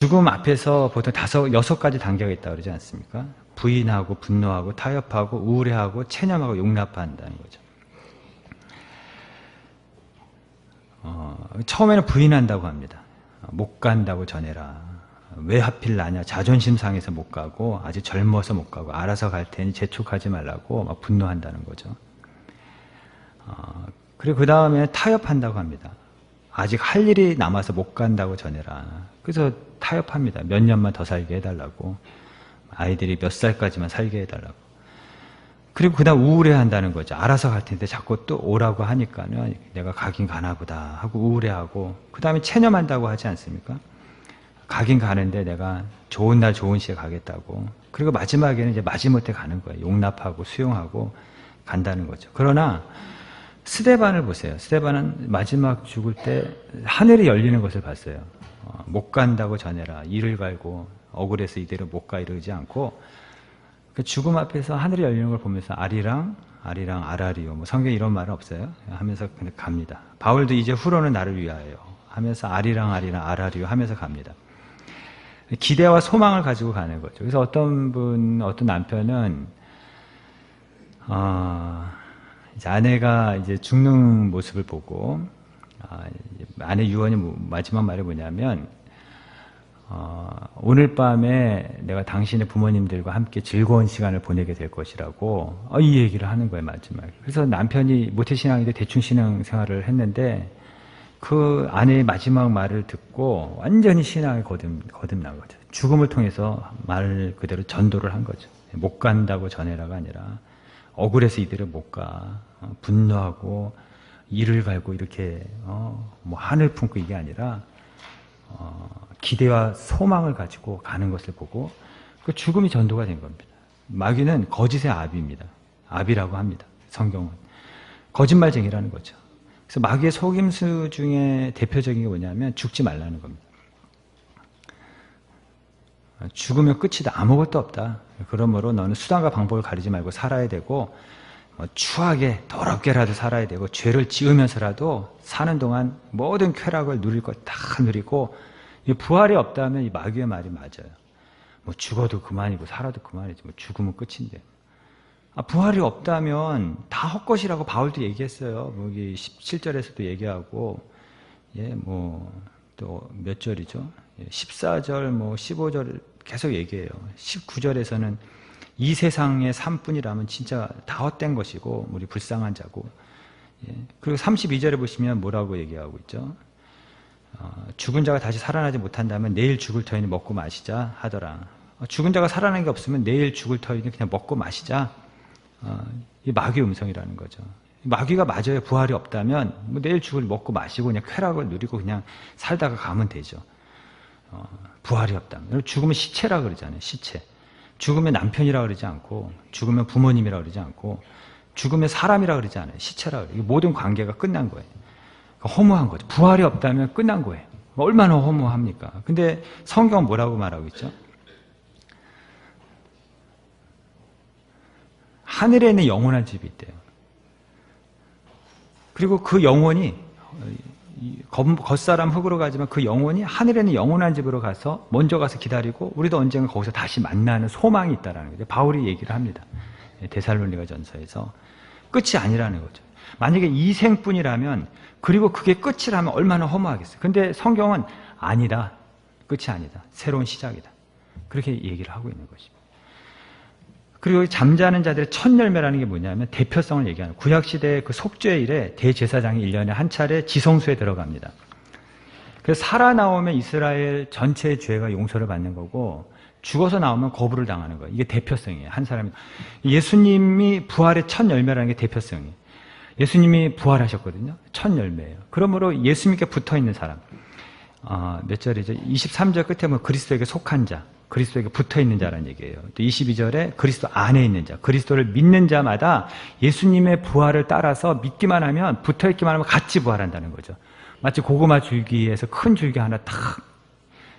죽음 앞에서 보통 6가지 단계가 있다고 그러지 않습니까? 부인하고 분노하고 타협하고 우울해하고 체념하고 용납한다는 거죠. 처음에는 부인한다고 합니다. 못 간다고 전해라. 왜 하필 나냐. 자존심 상해서 못 가고 아직 젊어서 못 가고 알아서 갈 테니 재촉하지 말라고 막 분노한다는 거죠. 그리고 그 다음에 타협한다고 합니다. 아직 할 일이 남아서 못 간다고 전해라. 그래서 타협합니다. 몇 년만 더 살게 해달라고. 아이들이 몇 살까지만 살게 해달라고. 그리고 그 다음 우울해한다는 거죠. 알아서 갈 텐데 자꾸 또 오라고 하니까는 내가 가긴 가나 보다 하고 우울해하고, 그 다음에 체념한다고 하지 않습니까? 가긴 가는데 내가 좋은 날 좋은 시에 가겠다고. 그리고 마지막에는 이제 마지못해 가는 거예요. 용납하고 수용하고 간다는 거죠. 그러나 스데반을 보세요. 스데반은 마지막 죽을 때 하늘이 열리는 것을 봤어요. 못 간다고 전해라. 이를 갈고 억울해서 이대로 못 가 이러지 않고, 그 죽음 앞에서 하늘이 열리는 걸 보면서 아리랑 아라리오, 뭐 성경에 이런 말은 없어요. 하면서 그냥 갑니다. 바울도 이제 후로는 나를 위하여 하면서 아리랑 아라리오 하면서 갑니다. 기대와 소망을 가지고 가는 거죠. 그래서 어떤 남편은 이제 아내가 이제 죽는 모습을 보고, 아내 유언이 마지막 말이 뭐냐면, 오늘 밤에 내가 당신의 부모님들과 함께 즐거운 시간을 보내게 될 것이라고 이 얘기를 하는 거예요, 마지막에. 그래서 남편이 모태신앙인데 대충 신앙생활을 했는데 그 아내의 마지막 말을 듣고 완전히 신앙에 거듭난 거죠. 죽음을 통해서 말 그대로 전도를 한 거죠. 못 간다고 전해라가 아니라 억울해서 이대로 못 가. 분노하고 이를 갈고 이렇게 뭐 한을 품고 이게 아니라 기대와 소망을 가지고 가는 것을 보고 그 죽음이 전도가 된 겁니다. 마귀는 거짓의 아비입니다. 아비라고 합니다. 성경은. 거짓말쟁이라는 거죠. 그래서 마귀의 속임수 중에 대표적인 게 뭐냐면 죽지 말라는 겁니다. 죽으면 끝이다. 아무것도 없다. 그러므로 너는 수단과 방법을 가리지 말고 살아야 되고, 추하게 더럽게라도 살아야 되고, 죄를 지으면서라도 사는 동안 모든 쾌락을 누릴 것 다 누리고, 이 부활이 없다면 이 마귀의 말이 맞아요. 뭐 죽어도 그만이고 살아도 그만이지. 뭐 죽으면 끝인데. 부활이 없다면 다 헛것이라고 바울도 얘기했어요. 뭐 여기 17절에서도 얘기하고, 뭐 또 몇 절이죠? 14절, 뭐 15절 계속 얘기해요. 19절에서는 이 세상의 삶뿐이라면 진짜 다 헛된 것이고 우리 불쌍한 자고. 그리고 32절에 보시면 뭐라고 얘기하고 있죠? 죽은 자가 다시 살아나지 못한다면 내일 죽을 터이니 먹고 마시자 하더라. 죽은 자가 살아난 게 없으면 내일 죽을 터이니 그냥 먹고 마시자. 이 마귀의 음성이라는 거죠. 마귀가 맞아요. 부활이 없다면 뭐 내일 죽을 먹고 마시고 그냥 쾌락을 누리고 그냥 살다가 가면 되죠. 부활이 없다면. 죽으면 시체라 그러잖아요. 시체. 죽으면 남편이라 그러지 않고, 죽으면 부모님이라 그러지 않고, 죽으면 사람이라 그러지 않아요. 시체라 그래요. 모든 관계가 끝난 거예요. 허무한 거죠. 부활이 없다면 끝난 거예요. 얼마나 허무합니까? 근데 성경은 뭐라고 말하고 있죠? 하늘에 있는 영원한 집이 있대요. 그리고 그 영혼이 겉사람 흙으로 가지만 그 영혼이 하늘에 있는 영원한 집으로 가서 먼저 가서 기다리고 우리도 언젠가 거기서 다시 만나는 소망이 있다는 거죠. 바울이 얘기를 합니다. 데살로니가 전서에서. 끝이 아니라는 거죠. 만약에 이 생뿐이라면, 그리고 그게 끝이라면 얼마나 허무하겠어요. 근데 성경은 아니다. 끝이 아니다. 새로운 시작이다. 그렇게 얘기를 하고 있는 것입니다. 그리고 잠자는 자들의 첫 열매라는 게 뭐냐면 대표성을 얘기하는, 구약시대의 그 속죄일에 대제사장이 1년에 한 차례 지성소에 들어갑니다. 그래서 살아나오면 이스라엘 전체의 죄가 용서를 받는 거고, 죽어서 나오면 거부를 당하는 거예요. 이게 대표성이에요. 한 사람이. 예수님이 부활의 첫 열매라는 게 대표성이에요. 예수님이 부활하셨거든요. 첫 열매예요. 그러므로 예수님께 붙어있는 사람. 몇 절이죠? 23절 끝에 보면 그리스도에게 속한 자, 그리스도에게 붙어있는 자라는 얘기예요. 또 22절에 그리스도 안에 있는 자, 그리스도를 믿는 자마다 예수님의 부활을 따라서 믿기만 하면, 붙어있기만 하면 같이 부활한다는 거죠. 마치 고구마 줄기에서 큰 줄기 하나 탁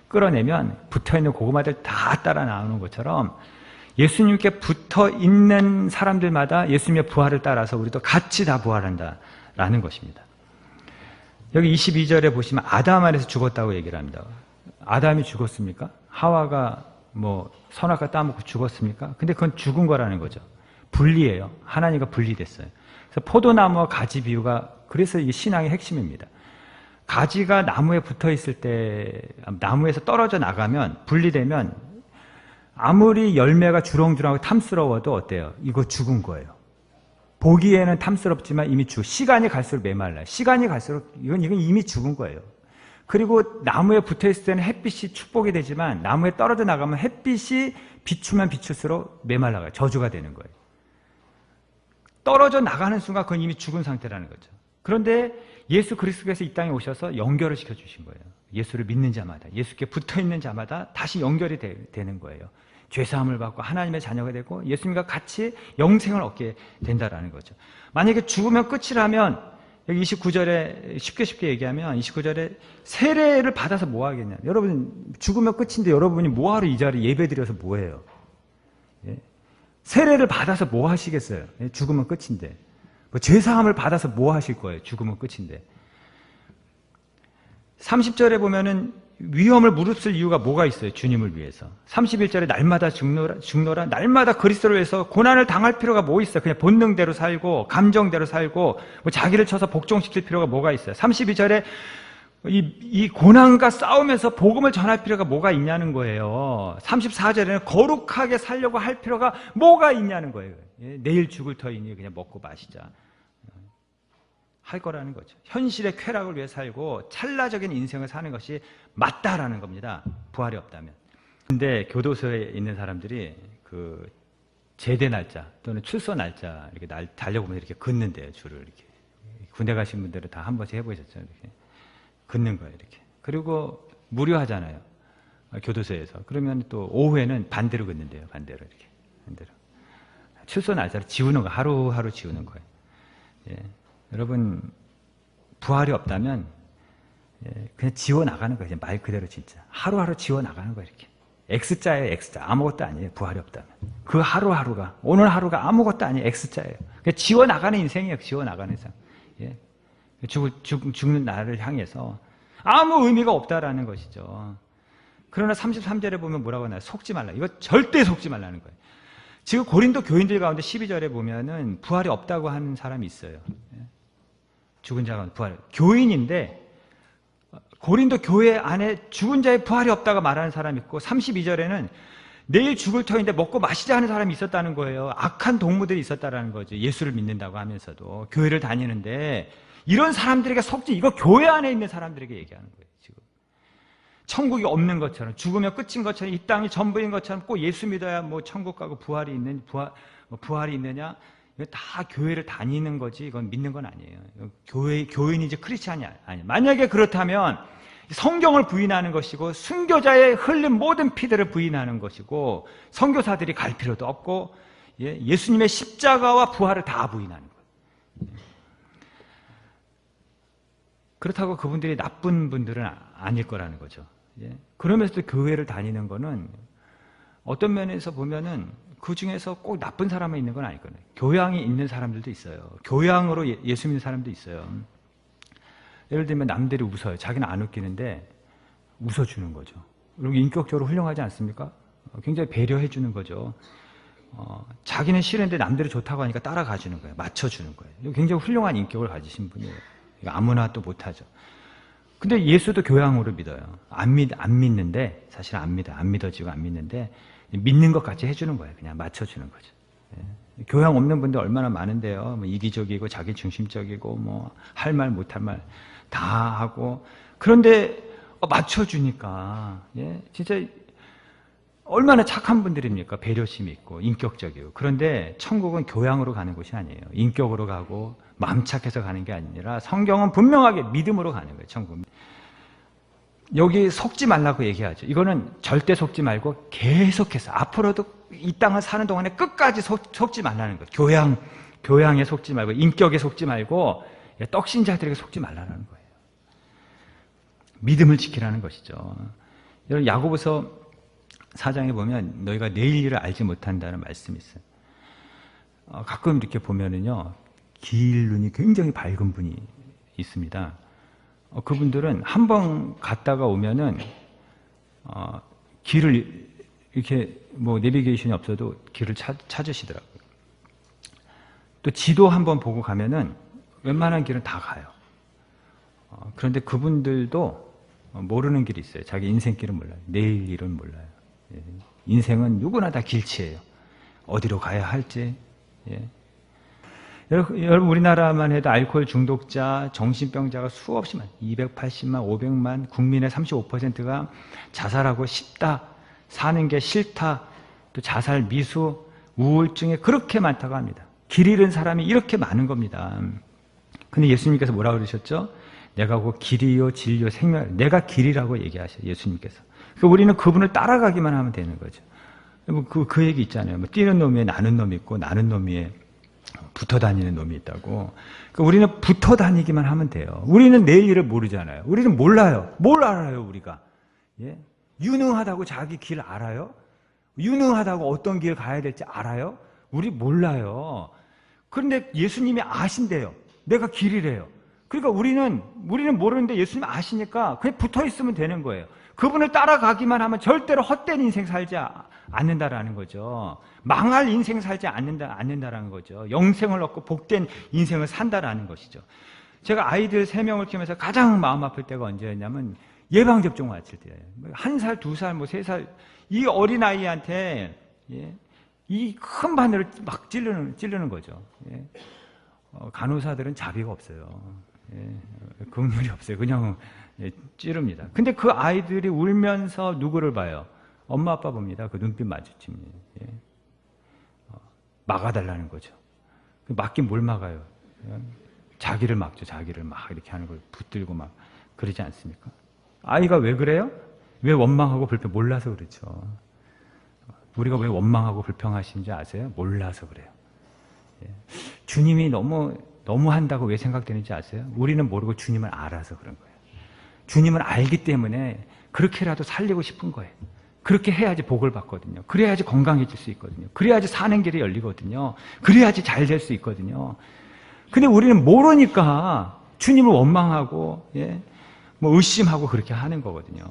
끌어내면 붙어있는 고구마들 다 따라 나오는 것처럼 예수님께 붙어있는 사람들마다 예수님의 부활을 따라서 우리도 같이 다 부활한다라는 것입니다. 여기 22절에 보시면 아담 안에서 죽었다고 얘기를 합니다. 아담이 죽었습니까? 하와가 뭐 선악과 따먹고 죽었습니까? 근데 그건 죽은 거라는 거죠. 분리예요. 하나님과 분리됐어요. 그래서 포도나무와 가지 비유가 그래서 이게 신앙의 핵심입니다. 가지가 나무에 붙어 있을 때 나무에서 떨어져 나가면 분리되면 아무리 열매가 주렁주렁하고 탐스러워도 어때요? 이거 죽은 거예요. 보기에는 탐스럽지만 이미 시간이 갈수록 메말라요. 시간이 갈수록 이건 이미 죽은 거예요. 그리고 나무에 붙어 있을 때는 햇빛이 축복이 되지만 나무에 떨어져 나가면 햇빛이 비추면 비출수록 메말라가요. 저주가 되는 거예요. 떨어져 나가는 순간 그건 이미 죽은 상태라는 거죠. 그런데 예수 그리스도께서 이 땅에 오셔서 연결을 시켜주신 거예요. 예수를 믿는 자마다, 예수께 붙어있는 자마다 다시 연결이 되는 거예요. 죄사함을 받고 하나님의 자녀가 되고 예수님과 같이 영생을 얻게 된다라는 거죠. 만약에 죽으면 끝이라면 여기 29절에 쉽게 얘기하면 29절에 세례를 받아서 뭐 하겠냐. 여러분 죽으면 끝인데 여러분이 뭐하러 이 자리에 예배드려서 뭐해요? 예? 세례를 받아서 뭐 하시겠어요? 예? 죽으면 끝인데. 뭐 죄사함을 받아서 뭐 하실 거예요? 죽으면 끝인데. 30절에 보면은 위험을 무릅쓸 이유가 뭐가 있어요? 주님을 위해서. 31절에 날마다 죽노라. 날마다 그리스도를 위해서 고난을 당할 필요가 뭐 있어요? 그냥 본능대로 살고 감정대로 살고 뭐 자기를 쳐서 복종시킬 필요가 뭐가 있어요? 32절에 이 고난과 싸우면서 복음을 전할 필요가 뭐가 있냐는 거예요. 34절에는 거룩하게 살려고 할 필요가 뭐가 있냐는 거예요. 예? 내일 죽을 터이니 그냥 먹고 마시자. 할 거라는 거죠. 현실의 쾌락을 위해 살고 찰나적인 인생을 사는 것이 맞다라는 겁니다. 부활이 없다면. 근데 교도소에 있는 사람들이 그 제대 날짜 또는 출소 날짜 이렇게 달려보면 이렇게 긋는데요, 줄을 이렇게. 군대 가신 분들은 다 한 번씩 해보셨죠, 이렇게. 긋는 거예요, 이렇게. 그리고 무료하잖아요, 교도소에서. 그러면 또 오후에는 반대로 긋는데요, 반대로 이렇게. 반대로. 출소 날짜를 지우는 거, 하루하루 지우는 거예요. 예. 여러분 부활이 없다면 그냥 지워 나가는 거예요. 말 그대로 진짜 하루하루 지워 나가는 거예요. 이렇게 X자예요. X자. 아무것도 아니에요. 부활이 없다면 그 하루하루가 오늘 하루가 아무것도 아니에요. X자예요. 그냥 지워 나가는 인생이에요. 지워 나가는 인생. 예. 죽는 날을 향해서 아무 의미가 없다라는 것이죠. 그러나 33절에 보면 뭐라고 하나요? 속지 말라. 이거 절대 속지 말라는 거예요. 지금 고린도 교인들 가운데 12절에 보면은 부활이 없다고 하는 사람이 있어요. 죽은 자가 부활. 교인인데 고린도 교회 안에 죽은 자의 부활이 없다고 말하는 사람이 있고 32절에는 내일 죽을 터인데 먹고 마시자 하는 사람이 있었다는 거예요. 악한 동무들이 있었다는 거죠. 예수를 믿는다고 하면서도 교회를 다니는데 이런 사람들에게 속지, 이거 교회 안에 있는 사람들에게 얘기하는 거예요. 지금 천국이 없는 것처럼 죽으면 끝인 것처럼 이 땅이 전부인 것처럼 꼭 예수 믿어야 뭐 천국 가고 부활이 있느냐? 이거 다 교회를 다니는 거지 이건 믿는 건 아니에요. 교인이지 크리스찬이 아니에요. 만약에 그렇다면 성경을 부인하는 것이고 순교자의 흘린 모든 피들을 부인하는 것이고 선교사들이 갈 필요도 없고 예수님의 십자가와 부활을 다 부인하는 거예요. 그렇다고 그분들이 나쁜 분들은 아닐 거라는 거죠. 그러면서도 교회를 다니는 거는 어떤 면에서 보면은 그 중에서 꼭 나쁜 사람만 있는 건 아니거든요. 교양이 있는 사람들도 있어요. 교양으로 예수 믿는 사람도 있어요. 예를 들면 남들이 웃어요. 자기는 안 웃기는데 웃어주는 거죠. 그리고 인격적으로 훌륭하지 않습니까? 굉장히 배려해 주는 거죠. 자기는 싫은데 남들이 좋다고 하니까 따라가 주는 거예요. 맞춰주는 거예요. 굉장히 훌륭한 인격을 가지신 분이에요. 아무나 또 못하죠. 근데 예수도 교양으로 믿어요. 안 믿는데 사실 안 믿어. 안 믿어지고 안 믿는데 믿는 것 같이 해주는 거예요. 그냥 맞춰주는 거죠. 교양 없는 분들 얼마나 많은데요. 뭐 이기적이고 자기 중심적이고 뭐 할 말 못할 말 다 하고 그런데 맞춰주니까 진짜 얼마나 착한 분들입니까? 배려심이 있고 인격적이고. 그런데 천국은 교양으로 가는 곳이 아니에요. 인격으로 가고 마음 착해서 가는 게 아니라 성경은 분명하게 믿음으로 가는 거예요. 천국은. 여기 속지 말라고 얘기하죠. 이거는 절대 속지 말고 계속해서 앞으로도 이 땅을 사는 동안에 끝까지 속지 말라는 거예요. 교양에 속지 말고 인격에 속지 말고 떡신자들에게 속지 말라는 거예요. 믿음을 지키라는 것이죠. 여러분 야고보서 4장에 보면 너희가 내일 일을 알지 못한다는 말씀이 있어요. 가끔 이렇게 보면은요 길 눈이 굉장히 밝은 분이 있습니다. 그분들은 한 번 갔다가 오면은 길을 이렇게 뭐 내비게이션이 없어도 길을 찾으시더라고요. 또 지도 한번 보고 가면은 웬만한 길은 다 가요. 그런데 그분들도 모르는 길이 있어요. 자기 인생길은 몰라요. 내일 일은 몰라요. 예. 인생은 누구나 다 길치예요. 어디로 가야 할지. 예. 여러분 우리나라만 해도 알코올 중독자, 정신병자가 수없이 많아요. 280만, 500만, 국민의 35%가 자살하고 싶다, 사는 게 싫다, 또 자살, 미수, 우울증이 그렇게 많다고 합니다. 길 잃은 사람이 이렇게 많은 겁니다. 근데 예수님께서 뭐라고 그러셨죠? 내가 곧 길이요 진리요 생명, 내가 길이라고 얘기하셔요. 예수님께서. 그러니까 우리는 그분을 따라가기만 하면 되는 거죠. 그 얘기 있잖아요. 뭐 뛰는 놈 위에 나는 놈이 있고 나는 놈 위에 붙어 다니는 놈이 있다고. 그러니까 우리는 붙어 다니기만 하면 돼요. 우리는 내일 일을 모르잖아요. 우리는 몰라요. 뭘 알아요, 우리가? 예? 유능하다고 자기 길 알아요? 유능하다고 어떤 길 가야 될지 알아요? 우리 몰라요. 그런데 예수님이 아신대요. 내가 길이래요. 그러니까 우리는 모르는데 예수님 아시니까 그냥 붙어 있으면 되는 거예요. 그분을 따라가기만 하면 절대로 헛된 인생 살지 않는다라는 거죠. 망할 인생 살지 않는다라는 거죠. 영생을 얻고 복된 인생을 산다라는 것이죠. 제가 아이들 3명을 키우면서 가장 마음 아플 때가 언제였냐면 예방접종 맞을 때예요. 1살, 2살, 뭐 3살 이 어린아이한테 예, 이 큰 바늘을 막 찌르는 거죠. 예. 간호사들은 자비가 없어요. 예. 긍휼이 없어요. 그냥 찌릅니다. 근데 그 아이들이 울면서 누구를 봐요? 엄마 아빠 봅니다. 그 눈빛 마주침이. 예. 막아달라는 거죠. 막긴 뭘 막아요? 자기를 막죠. 자기를 막 이렇게 하는 걸 붙들고 막 그러지 않습니까? 아이가 왜 그래요? 왜 원망하고 불평? 몰라서 그렇죠. 우리가 왜 원망하고 불평하시는지 아세요? 몰라서 그래요. 예. 주님이 너무 한다고 왜 생각되는지 아세요? 우리는 모르고 주님을 알아서 그런 거예요. 주님을 알기 때문에 그렇게라도 살리고 싶은 거예요. 그렇게 해야지 복을 받거든요. 그래야지 건강해질 수 있거든요. 그래야지 사는 길이 열리거든요. 그래야지 잘 될 수 있거든요. 근데 우리는 모르니까 주님을 원망하고 예, 뭐 의심하고 그렇게 하는 거거든요.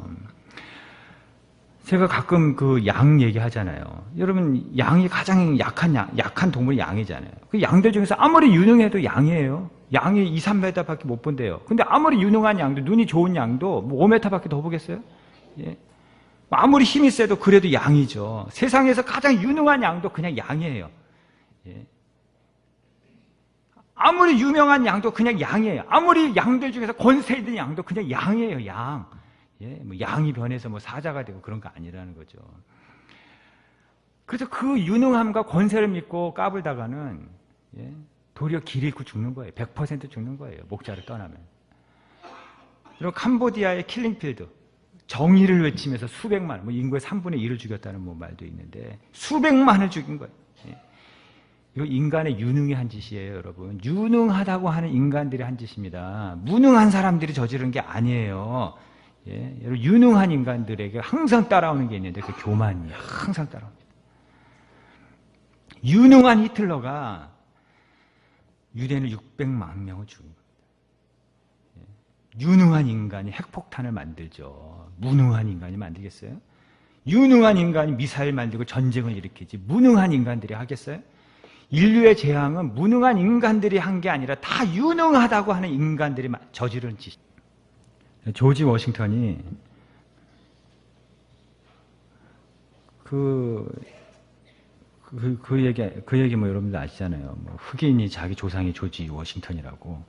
제가 가끔 그 양 얘기하잖아요. 여러분 양이 가장 약한 동물이 양이잖아요. 그 양들 중에서 아무리 유능해도 양이에요. 양이 2, 3m밖에 못 본대요. 근데 아무리 유능한 양도 눈이 좋은 양도 뭐 5m밖에 더 보겠어요? 예. 아무리 힘이 세도 그래도 양이죠. 세상에서 가장 유능한 양도 그냥 양이에요. 예. 아무리 유명한 양도 그냥 양이에요. 아무리 양들 중에서 권세 있는 양도 그냥 양이에요. 양. 예, 뭐 양이 변해서 뭐 사자가 되고 그런 거 아니라는 거죠. 그래서 그 유능함과 권세를 믿고 까불다가는 예, 도리어 길 잃고 죽는 거예요. 100% 죽는 거예요. 목자를 떠나면. 그리고 캄보디아의 킬링필드 정의를 외치면서 수백만, 뭐 인구의 3분의 1을 죽였다는 뭐 말도 있는데 수백만을 죽인 거예요. 예. 이거 인간의 유능이 한 짓이에요, 여러분. 유능하다고 하는 인간들이 한 짓입니다. 무능한 사람들이 저지른 게 아니에요. 예, 여러분 유능한 인간들에게 항상 따라오는 게 있는데 그 교만이 항상 따라옵니다. 유능한 히틀러가 유대인을 600만 명을 죽인 겁니다. 예, 유능한 인간이 핵폭탄을 만들죠. 무능한 인간이 만들겠어요? 유능한 인간이 미사일 만들고 전쟁을 일으키지 무능한 인간들이 하겠어요? 인류의 재앙은 무능한 인간들이 한 게 아니라 다 유능하다고 하는 인간들이 저지른 짓입니다. 조지 워싱턴이 그 얘기 뭐 여러분들 아시잖아요. 뭐 흑인이 자기 조상이 조지 워싱턴이라고.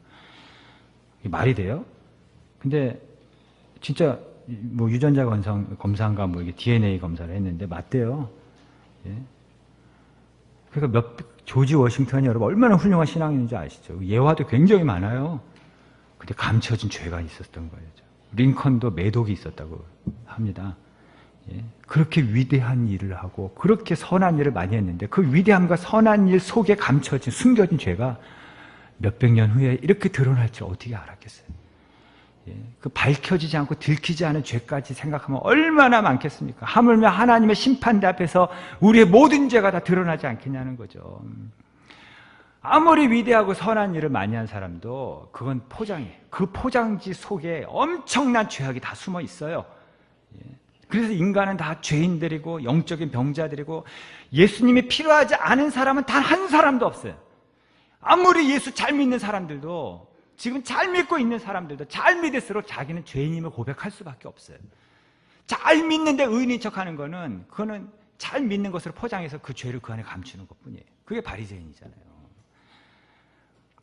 이게 말이 돼요? 근데 진짜 뭐 유전자 검사인가 뭐 이게 DNA 검사를 했는데 맞대요. 예. 그러니까 조지 워싱턴이 여러분 얼마나 훌륭한 신앙인인지 아시죠? 예화도 굉장히 많아요. 근데 감춰진 죄가 있었던 거예요. 링컨도 매독이 있었다고 합니다. 예. 그렇게 위대한 일을 하고 그렇게 선한 일을 많이 했는데 그 위대함과 선한 일 속에 감춰진 숨겨진 죄가 몇백 년 후에 이렇게 드러날 줄 어떻게 알았겠어요? 예. 그 밝혀지지 않고 들키지 않은 죄까지 생각하면 얼마나 많겠습니까? 하물며 하나님의 심판대 앞에서 우리의 모든 죄가 다 드러나지 않겠냐는 거죠. 아무리 위대하고 선한 일을 많이 한 사람도 그건 포장이에요. 그 포장지 속에 엄청난 죄악이 다 숨어 있어요. 예. 그래서 인간은 다 죄인들이고 영적인 병자들이고 예수님이 필요하지 않은 사람은 단 한 사람도 없어요. 아무리 예수 잘 믿는 사람들도, 지금 잘 믿고 있는 사람들도 잘 믿을수록 자기는 죄인임을 고백할 수밖에 없어요. 잘 믿는데 의인인 척하는 거는, 그거는 잘 믿는 것으로 포장해서 그 죄를 그 안에 감추는 것뿐이에요. 그게 바리새인이잖아요.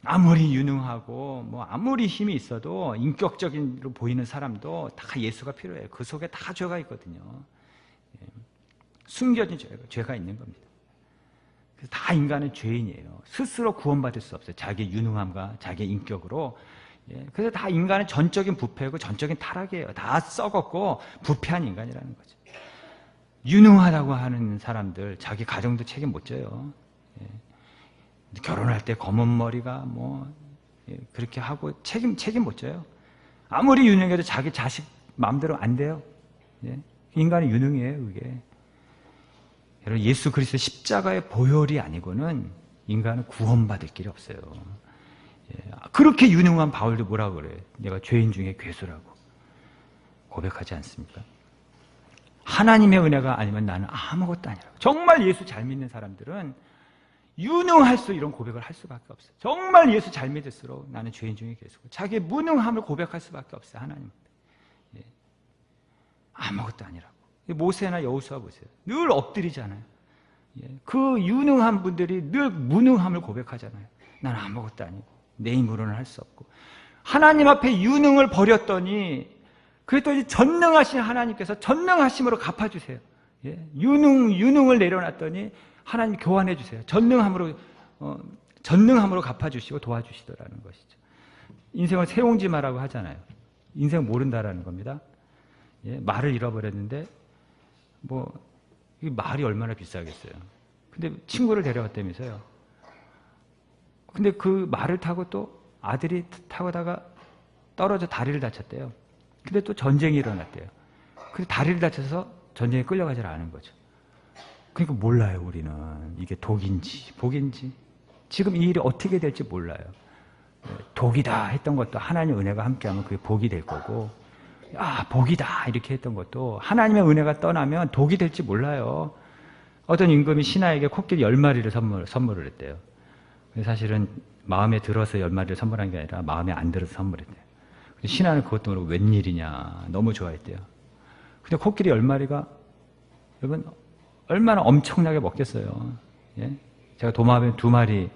아무리 유능하고 뭐 아무리 힘이 있어도 인격적인로 보이는 사람도 다 예수가 필요해요. 그 속에 다 죄가 있거든요. 숨겨진 죄가 있는 겁니다. 그래서 다 인간은 죄인이에요. 스스로 구원받을 수 없어요. 자기의 유능함과 자기의 인격으로. 그래서 다 인간은 전적인 부패고 전적인 타락이에요. 다 썩었고 부패한 인간이라는 거죠. 유능하다고 하는 사람들 자기 가정도 책임 못 져요. 결혼할 때 검은 머리가 뭐 그렇게 하고 책임 못 져요. 아무리 유능해도 자기 자식 마음대로 안 돼요. 인간은 유능해요. 그게. 여러분, 예수 그리스도 십자가의 보혈이 아니고는 인간은 구원받을 길이 없어요. 그렇게 유능한 바울도 뭐라고 그래요? 내가 죄인 중에 괴수라고 고백하지 않습니까? 하나님의 은혜가 아니면 나는 아무것도 아니라고. 정말 예수 잘 믿는 사람들은 유능할수록 이런 고백을 할 수밖에 없어요. 정말 예수 잘 믿을수록 나는 죄인 중에 괴수고 자기의 무능함을 고백할 수밖에 없어요. 하나님. 아무것도 아니라고. 모세나 여호수아 보세요. 늘 엎드리잖아요. 그 유능한 분들이 늘 무능함을 고백하잖아요. 난 아무것도 아니고 내 힘으로는 할 수 없고. 하나님 앞에 유능을 버렸더니 그랬더니 전능하신 하나님께서 전능하심으로 갚아주세요. 유능을 내려놨더니 하나님 교환해 주세요. 전능함으로 갚아주시고 도와주시더라는 것이죠. 인생을 세옹지마라고 하잖아요. 인생 모른다라는 겁니다. 말을 잃어버렸는데 이 말이 얼마나 비싸겠어요. 근데 친구를 데려갔다면서요. 근데 그 말을 타고 또 아들이 타고다가 떨어져 다리를 다쳤대요. 근데 또 전쟁이 일어났대요. 근데 다리를 다쳐서 전쟁에 끌려가지 않은 거죠. 그러니까 몰라요. 우리는 이게 독인지 복인지 지금 이 일이 어떻게 될지 몰라요. 독이다 했던 것도 하나님의 은혜가 함께하면 그게 복이 될 거고, 복이다 이렇게 했던 것도 하나님의 은혜가 떠나면 독이 될지 몰라요. 어떤 임금이 신하에게 코끼리 10마리를 선물을 했대요. 사실은 마음에 들어서 10마리를 선물한 게 아니라 마음에 안 들어서 선물했대요. 신하는 그것도 모르고 웬일이냐 너무 좋아했대요. 근데 코끼리 10마리가 여러분 얼마나 엄청나게 먹겠어요. 제가 도마뱀 2마리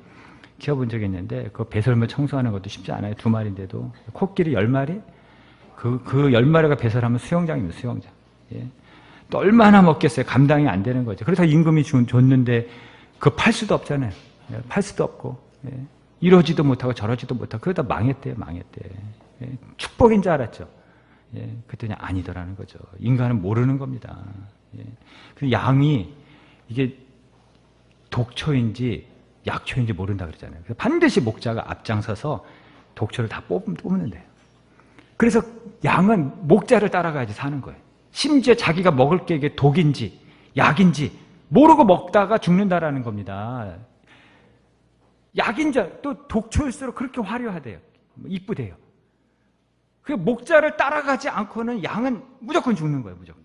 키워본 적이 있는데 그 배설물 청소하는 것도 쉽지 않아요. 2마리인데도 코끼리 10마리? 그 10마리가 배설하면 수영장입니다. 수영장. 또 얼마나 먹겠어요. 감당이 안 되는 거죠. 그래서 임금이 줬는데 그거 팔 수도 없잖아요. 팔 수도 없고 이러지도 못하고 저러지도 못하고 그러다 망했대. 축복인 줄 알았죠. 그랬더니 아니더라는 거죠. 인간은 모르는 겁니다. 그 양이 이게 독초인지 약초인지 모른다 그러잖아요. 그래서 반드시 목자가 앞장서서 독초를 다 뽑는 데요. 그래서 양은 목자를 따라가야지 사는 거예요. 심지어 자기가 먹을 게 이게 독인지 약인지 모르고 먹다가 죽는다라는 겁니다. 약인자 또 독초일수록 그렇게 화려하대요. 이쁘대요. 그 목자를 따라가지 않고는 양은 무조건 죽는 거예요. 무조건.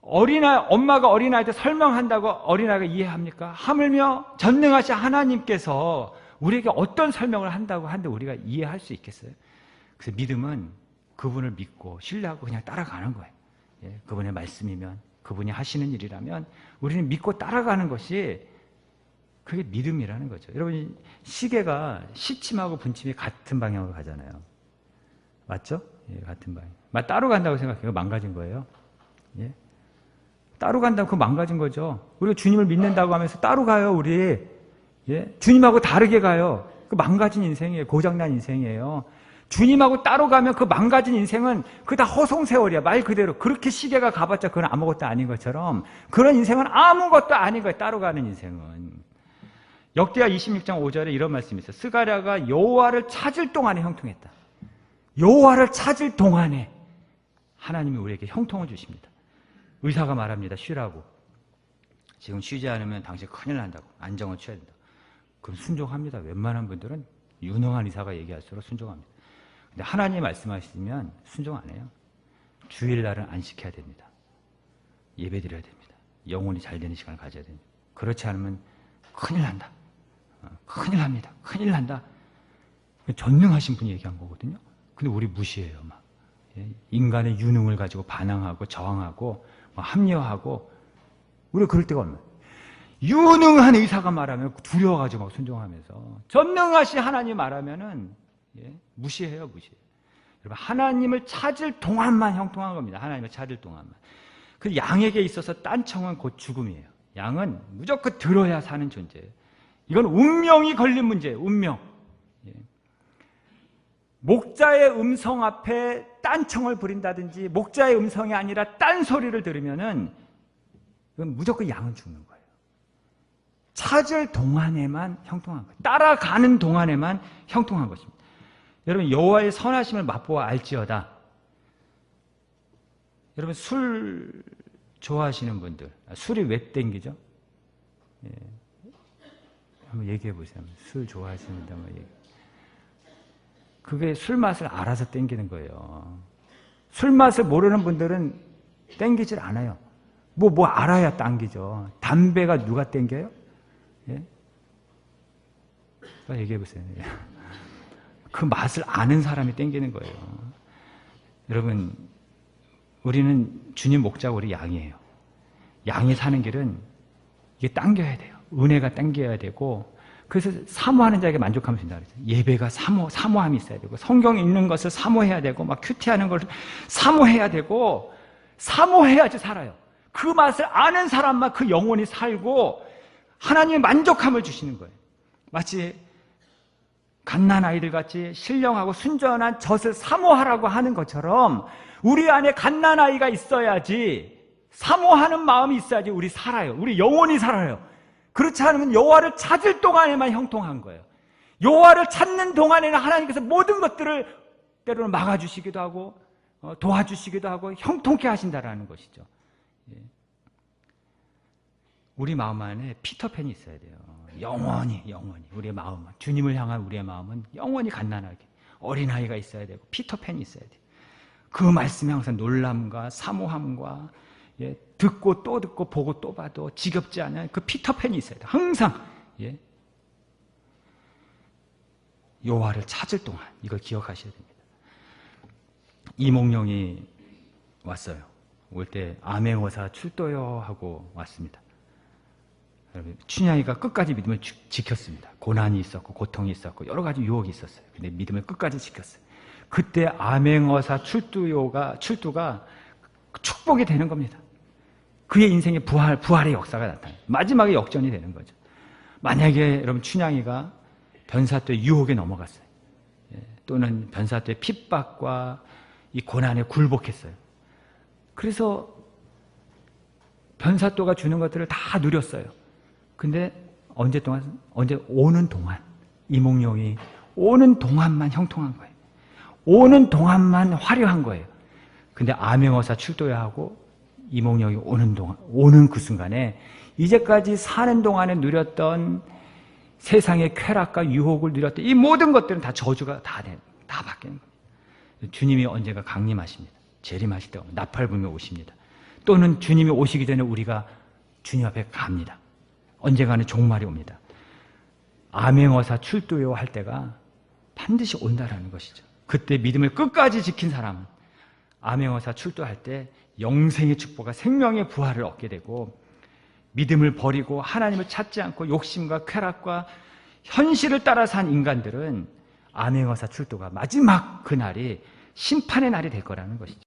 엄마가 어린아이한테 설명한다고 어린아이가 이해합니까? 하물며 전능하신 하나님께서 우리에게 어떤 설명을 한다고 하는데 우리가 이해할 수 있겠어요? 그래서 믿음은 그분을 믿고 신뢰하고 그냥 따라가는 거예요. 그분의 말씀이면, 그분이 하시는 일이라면 우리는 믿고 따라가는 것이 그게 믿음이라는 거죠. 여러분, 시계가 시침하고 분침이 같은 방향으로 가잖아요. 맞죠? 같은 방향. 따로 간다고 생각해요. 망가진 거예요. 따로 간다고 그거 망가진 거죠. 우리가 주님을 믿는다고 하면서 따로 가요, 우리. 주님하고 다르게 가요. 그 망가진 인생이에요. 고장난 인생이에요. 주님하고 따로 가면 그 망가진 인생은 그 다 허송세월이야. 말 그대로. 그렇게 시계가 가봤자 그건 아무것도 아닌 것처럼 그런 인생은 아무것도 아닌 거예요. 따로 가는 인생은. 역대하 26장 5절에 이런 말씀이 있어요. 스가랴가 여호와를 찾을 동안에 형통했다. 여호와를 찾을 동안에 하나님이 우리에게 형통을 주십니다. 의사가 말합니다. 쉬라고. 지금 쉬지 않으면 당신 큰일 난다고. 안정을 취해야 된다. 그럼 순종합니다. 웬만한 분들은 유능한 의사가 얘기할수록 순종합니다. 근데 하나님이 말씀하시면 순종 안 해요. 주일날은 안식해야 됩니다. 예배드려야 됩니다. 영혼이 잘 되는 시간을 가져야 됩니다. 그렇지 않으면 큰일 난다. 큰일 납니다. 큰일 난다. 전능하신 분이 얘기한 거거든요. 근데 우리 무시해요. 막 인간의 유능을 가지고 반항하고 저항하고 합리화하고, 우리가 그럴 때가 없나요? 유능한 의사가 말하면 두려워가지고 막 순종하면서, 전능하신 하나님 말하면은 무시해요, 무시해요. 여러분, 하나님을 찾을 동안만 형통한 겁니다. 하나님을 찾을 동안만. 그 양에게 있어서 딴청은 곧 죽음이에요. 양은 무조건 들어야 사는 존재예요. 이건 운명이 걸린 문제예요. 운명. 목자의 음성 앞에 딴청을 부린다든지 목자의 음성이 아니라 딴 소리를 들으면은 이건 무조건 양은 죽는 거예요. 찾을 동안에만 형통한 거예요. 따라가는 동안에만 형통한 것입니다. 여러분, 여호와의 선하심을 맛보아 알지어다. 여러분, 술 좋아하시는 분들, 술이 왜 땡기죠? 한번 얘기해 보세요. 술 좋아하시는 분들 한번 얘기해. 그게 술 맛을 알아서 땡기는 거예요. 술 맛을 모르는 분들은 땡기질 않아요. 뭐 알아야 당기죠. 담배가 누가 땡겨요? 예? 얘기해 보세요. 그 맛을 아는 사람이 땡기는 거예요. 여러분, 우리는 주님 목자고 우리 양이에요. 양이 사는 길은 이게 당겨야 돼요. 은혜가 당겨야 되고, 그래서 사모하는 자에게 만족하면 된다 그랬죠. 예배가 사모함이 있어야 되고, 성경에 있는 것을 사모해야 되고, 막 큐티하는 걸 사모해야 되고, 사모해야지 살아요. 그 맛을 아는 사람만 그 영혼이 살고 하나님의 만족함을 주시는 거예요. 마치 갓난 아이들 같이 신령하고 순전한 젖을 사모하라고 하는 것처럼 우리 안에 갓난 아이가 있어야지, 사모하는 마음이 있어야지 우리 살아요. 우리 영혼이 살아요. 그렇지 않으면 여호와를 찾을 동안에만 형통한 거예요. 여호와를 찾는 동안에는 하나님께서 모든 것들을 때로는 막아주시기도 하고 도와주시기도 하고 형통케 하신다라는 것이죠. 우리 마음 안에 피터팬이 있어야 돼요. 영원히 우리의 마음은, 주님을 향한 우리의 마음은 영원히 갓난하게 어린아이가 있어야 되고 피터팬이 있어야 돼요. 그 말씀에 항상 놀람과 사모함과 듣고 또 듣고 보고 또 봐도 지겹지 않은 그 피터팬이 있어야 돼요. 항상 여호와를 찾을 동안 이걸 기억하셔야 됩니다. 이몽룡이 왔어요. 올 때 아맹어사 출도요 하고 왔습니다. 춘향이가 끝까지 믿음을 지켰습니다. 고난이 있었고 고통이 있었고 여러 가지 유혹이 있었어요. 근데 믿음을 끝까지 지켰어요. 그때 아맹어사 출두가 축복이 되는 겁니다. 그의 인생에 부활의 역사가 나타나요. 마지막에 역전이 되는 거죠. 만약에 여러분 춘향이가 변사또의 유혹에 넘어갔어요. 또는 변사또의 핍박과 이 고난에 굴복했어요. 그래서 변사또가 주는 것들을 다 누렸어요. 근데 언제 오는 동안, 이몽룡이 오는 동안만 형통한 거예요. 오는 동안만 화려한 거예요. 근데 아맹어사 출도야 하고 이몽룡이 오는 그 순간에 이제까지 사는 동안에 누렸던 세상의 쾌락과 유혹을 누렸던 이 모든 것들은 다 저주가 다 바뀌는 겁니다. 주님이 언젠가 강림하십니다. 재림하실 때가 나팔 불며 오십니다. 또는 주님이 오시기 전에 우리가 주님 앞에 갑니다. 언젠가는 종말이 옵니다. 아맹어사 출두요 할 때가 반드시 온다라는 것이죠. 그때 믿음을 끝까지 지킨 사람은 아맹어사 출두할 때 영생의 축복과 생명의 부활을 얻게 되고, 믿음을 버리고 하나님을 찾지 않고 욕심과 쾌락과 현실을 따라 산 인간들은 아맹어사 출두가 마지막 그날이 심판의 날이 될 거라는 것이죠.